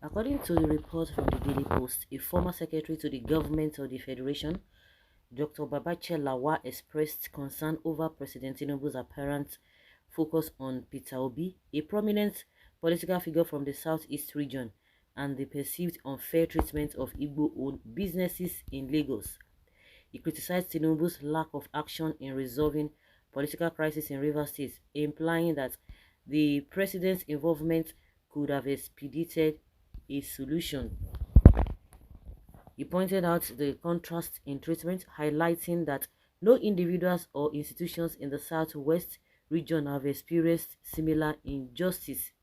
According to the report from the Daily Post, a former secretary to the government of the Federation, Dr. Abachir Lawal, expressed concern over President Tinubu's apparent focus on Peter Obi, a prominent political figure from the southeast region, and the perceived unfair treatment of Igbo-owned businesses in Lagos. He criticized Tinubu's lack of action in resolving political crisis in Rivers State, implying that the president's involvement could have expedited a solution. He pointed out the contrast in treatment, highlighting that no individuals or institutions in the southwest region have experienced similar injustices.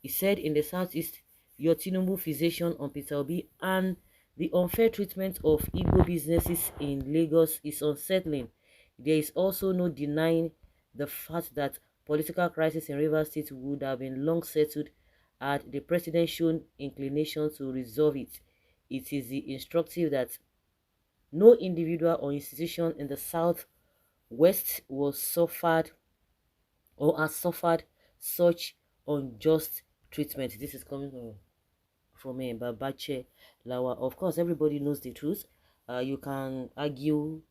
He said in the southeast, your Tinubu fixation on Peter Obi and the unfair treatment of Igbo businesses in Lagos is unsettling. There is also no denying the fact that political crisis in Rivers State would have been long settled had the president shown inclination to resolve it. It is instructive that no individual or institution in the southwest was suffered or has suffered such unjust treatment. This is coming from Abachir Lawal. Of course, everybody knows the truth. You can argue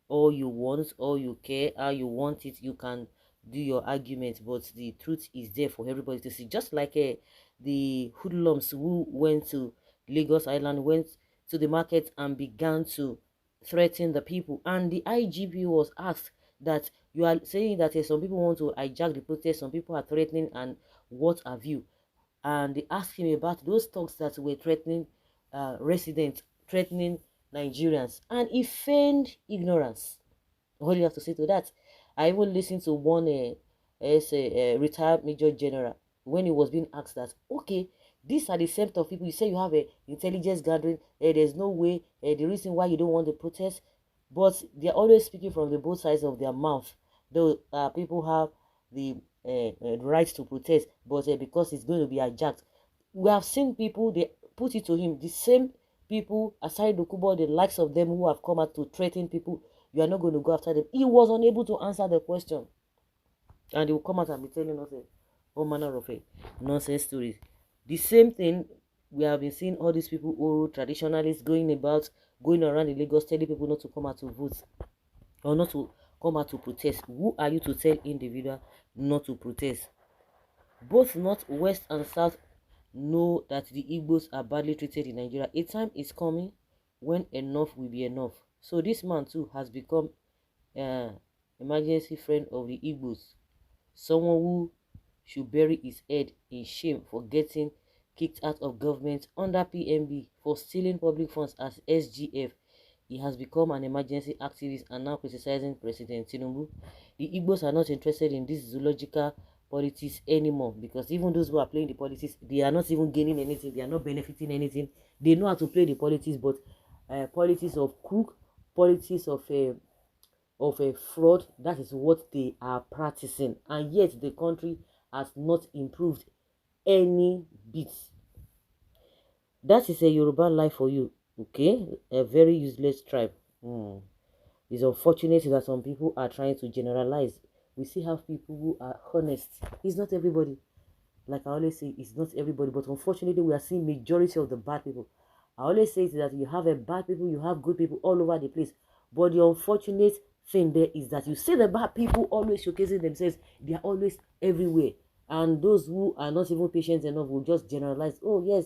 all you want, all you care, how you want it. You can do your argument, but the truth is there for everybody to see. Just like the hoodlums who went to Lagos Island, went to the market and began to threaten the people, and the IGP was asked that you are saying that some people want to hijack the protest, some people are threatening, and what have you. And they asked him about those talks that were threatening residents, threatening Nigerians, and he feigned ignorance. All you have to say to that. I even listened to one as a retired major general when he was being asked that, okay, these are the same of people. You say you have a intelligence gathering. There's no way. The reason why you don't want the protest, but they're always speaking from the both sides of their mouth. Though people have the right to protest, but because it's going to be hijacked. We have seen people, they put it to him, the same people, aside Dokubo, the likes of them who have come out to threaten people, you are not going to go after them. He was unable to answer the question. And he will come out and be telling us all manner of nonsense stories. The same thing, we have been seeing all these people who traditionalists going around in Lagos telling people not to come out to vote or not to come out to protest. Who are you to tell individual not to protest? Both North, West, and South know that the Igbos are badly treated in Nigeria. A time is coming when enough will be enough. So this man too has become emergency friend of the Igbos. Someone who should bury his head in shame for getting kicked out of government under PMB for stealing public funds as SGF. He has become an emergency activist and now criticizing President Tinubu. The Igbos are not interested in this zoological politics anymore, because even those who are playing the politics, they are not even gaining anything, they are not benefiting anything. They know how to play the politics, but politics of crook, politics of a fraud, that is what they are practicing, and yet the country has not improved any bit. That is a Yoruba life for you, okay? A very useless tribe. It's unfortunate that some people are trying to generalize. We still have people who are honest. It's not everybody. Like I always say, it's not everybody, but unfortunately we are seeing majority of the bad people. I always say that you have a bad people, you have good people all over the place. But the unfortunate thing there is that you see the bad people always showcasing themselves. They are always everywhere. And those who are not even patient enough will just generalize. Oh yes,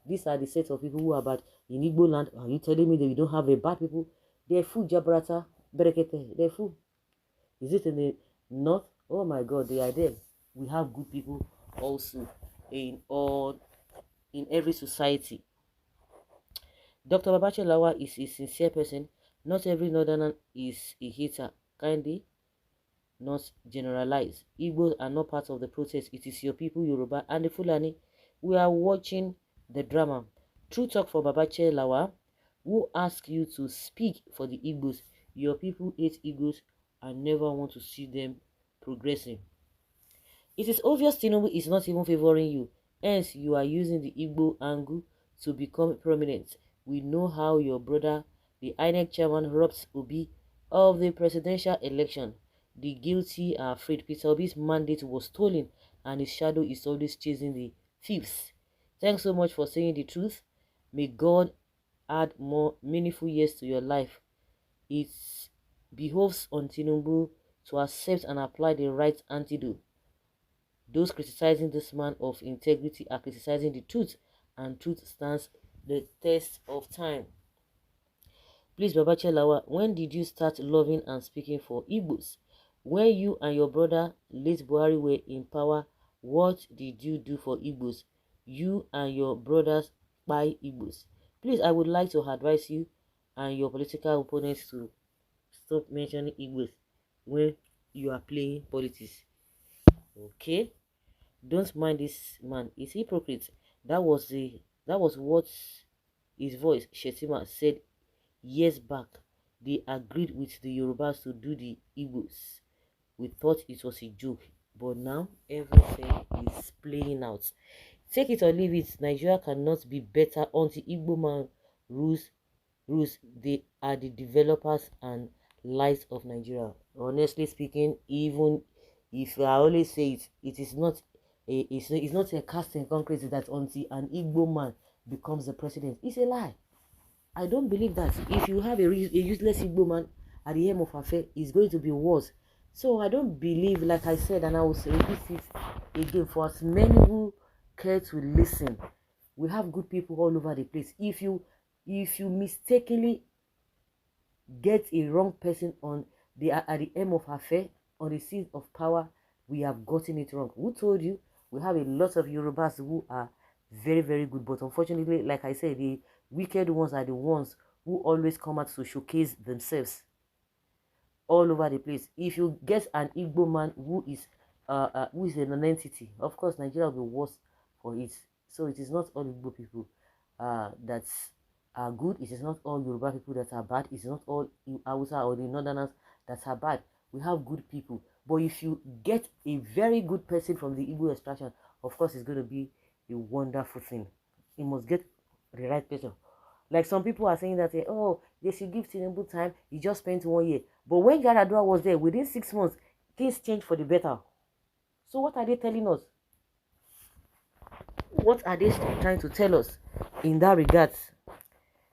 these are the set of people who are bad. In Igbo land, are you telling me that we don't have a bad people? They're full Jabrata, Berekete, they're full. Is it in the north? Oh my God, they are there. We have good people also in every society. Dr. Abachir Lawal is a sincere person. Not every northerner is a hater. Kindly not generalize. Igbos are not part of the protest. It is your people, Yoruba and the Fulani. We are watching the drama. True talk from Abachir Lawal, who ask you to speak for the Igbos. Your people hate Igbos and never want to see them progressing. It is obvious Tinubu is not even favoring you. Hence, you are using the Igbo angle to become prominent. We know how your brother, the INEC chairman, robbed Obi of the presidential election. The guilty are afraid Peter Obi's mandate was stolen and his shadow is always chasing the thieves. Thanks so much for saying the truth. May God add more meaningful years to your life. It behoves on Tinubu to accept and apply the right antidote. Those criticizing this man of integrity are criticizing the truth, and truth stands the test of time. Please, Babachir Lawal, when did you start loving and speaking for Igbos? When you and your brother, late Buhari, were in power, what did you do for Igbos? You and your brothers by Igbos. Please, I would like to advise you and your political opponents to stop mentioning Igbos when you are playing politics. Okay? Don't mind this man. He's hypocrite. That was what his voice, Shetima, said years back. They agreed with the Yorubas to do the Igbos. We thought it was a joke, but now everything is playing out. Take it or leave it, Nigeria cannot be better until Igbo man rules. They are the developers and lights of Nigeria. Honestly speaking, even if I always say it, it is not it's not a cast in concrete that until an Igbo man becomes the president. It's a lie. I don't believe that. If you have a useless Igbo man at the helm of affair, it's going to be worse. So I don't believe, like I said, and I will repeat it again, for as many who care to listen, we have good people all over the place. If you mistakenly get a wrong person on the at the helm of affair, on the seat of power, we have gotten it wrong. Who told you? We have a lot of Yorubas who are very, very good, but unfortunately, like I said, the wicked ones are the ones who always come out to showcase themselves all over the place. If you get an Igbo man who is an entity, of course Nigeria will be worse for it. So it is not all Igbo people that are good. It is not all Yoruba people that are bad. It is not all Hausa or the Northerners that are bad. We have good people. But if you get a very good person from the Igbo extraction, of course it's going to be a wonderful thing. You must get the right person. Like some people are saying that, oh, they should give Tinubu time. He just spent 1 year. But when Yaradua was there, within 6 months, things changed for the better. So what are they telling us? What are they trying to tell us in that regard?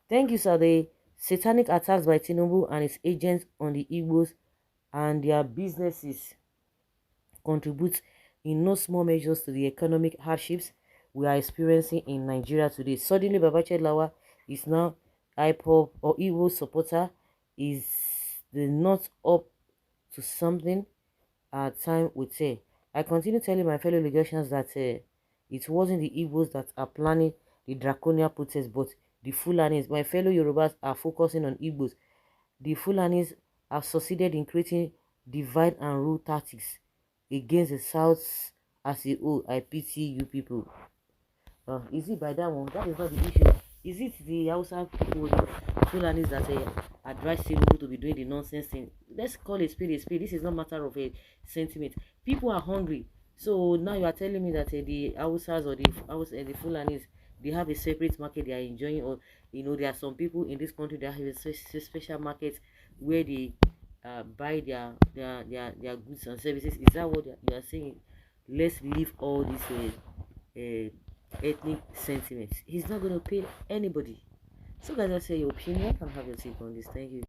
Thank you, sir. The satanic attacks by Tinubu and his agents on the Igbos and their businesses contribute in no small measures to the economic hardships we are experiencing in Nigeria today. Suddenly, Babachir Lawal is now IPOB or Igbo supporter. Is the not up to something? Time would say. I continue telling my fellow Lagosians that it wasn't the Igbos that are planning the draconian protest, but the Fulanis. My fellow Yorubas are focusing on Igbos. The Fulanis have succeeded in creating divide and rule tactics against the South as a whole. I pity you people. Is it by that one? That is not the issue. Is it the Hausa people, the Fulanis that advise people to be doing the nonsense thing? Let's call it spade a spade. This is not a matter of a sentiment. People are hungry. So now you are telling me that the Hausas or the Fulanis, they have a separate market they are enjoying, or there are some people in this country that have a special market where they buy their goods and services. Is that what you are saying? Let's leave all this ethnic sentiments. He's not going to pay anybody. So guys, let's say your opinion and have your take on this. Thank you.